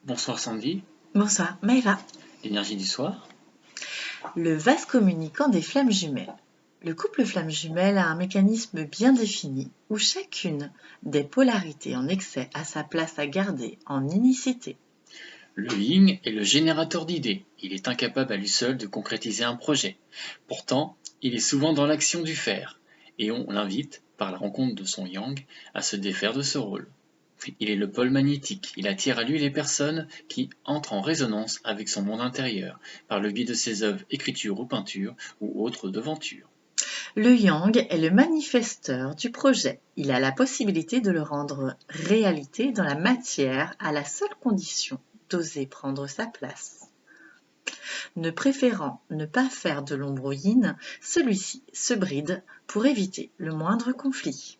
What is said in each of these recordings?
Bonsoir Sandy, Bonsoir, Maëva. l'énergie du soir. Le vase communicant des flammes jumelles. Le couple flamme jumelle a un mécanisme bien défini où chacune des polarités en excès a sa place à garder en unicité. Le yin est le générateur d'idées. Il est incapable à lui seul de concrétiser un projet. Pourtant, il est souvent dans l'action du faire, et on l'invite, par la rencontre de son yang, à se défaire de ce rôle. Il est le pôle magnétique. Il attire à lui les personnes qui entrent en résonance avec son monde intérieur, par le biais de ses œuvres, écritures ou peintures, ou autres devantures. Le yang est le manifesteur du projet. Il a la possibilité de le rendre réalité dans la matière à la seule condition d'oser prendre sa place. Ne préférant ne pas faire de l'ombre au yin, celui-ci se bride pour éviter le moindre conflit.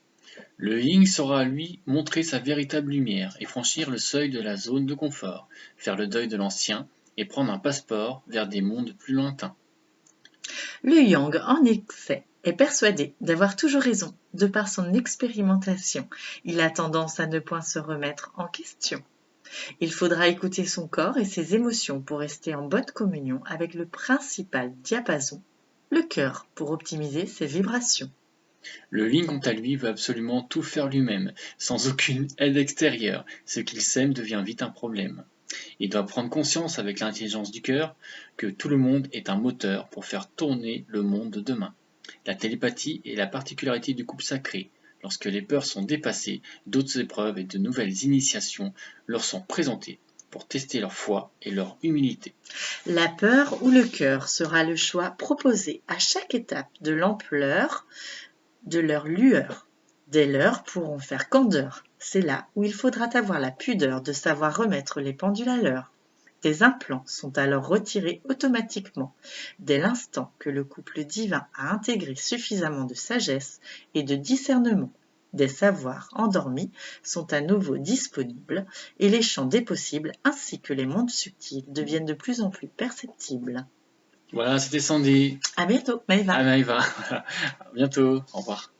Le yin saura lui montrer sa véritable lumière et franchir le seuil de la zone de confort, faire le deuil de l'ancien et prendre un passeport vers des mondes plus lointains. Le yang, en effet, est persuadé d'avoir toujours raison, de par son expérimentation. Il a tendance à ne point se remettre en question. Il faudra écouter son corps et ses émotions pour rester en bonne communion avec le principal diapason, le cœur, pour optimiser ses vibrations. Le yin quant à lui veut absolument tout faire lui-même, sans aucune aide extérieure, ce qu'il sème devient vite un problème. Il doit prendre conscience avec l'intelligence du cœur que tout le monde est un moteur pour faire tourner le monde de demain. La télépathie est la particularité du couple sacré. Lorsque les peurs sont dépassées, d'autres épreuves et de nouvelles initiations leur sont présentées pour tester leur foi et leur humilité. La peur ou le cœur sera le choix proposé à chaque étape de l'ampleur de leur lueur. Des leurs pourront faire candeur. C'est là où il faudra avoir la pudeur de savoir remettre les pendules à l'heure. Des implants sont alors retirés automatiquement, dès l'instant que le couple divin a intégré suffisamment de sagesse et de discernement. Des savoirs endormis sont à nouveau disponibles et les champs des possibles ainsi que les mondes subtils deviennent de plus en plus perceptibles. Voilà, c'était Sandy. À bientôt, Maëva. À Maëva. À bientôt. Au revoir.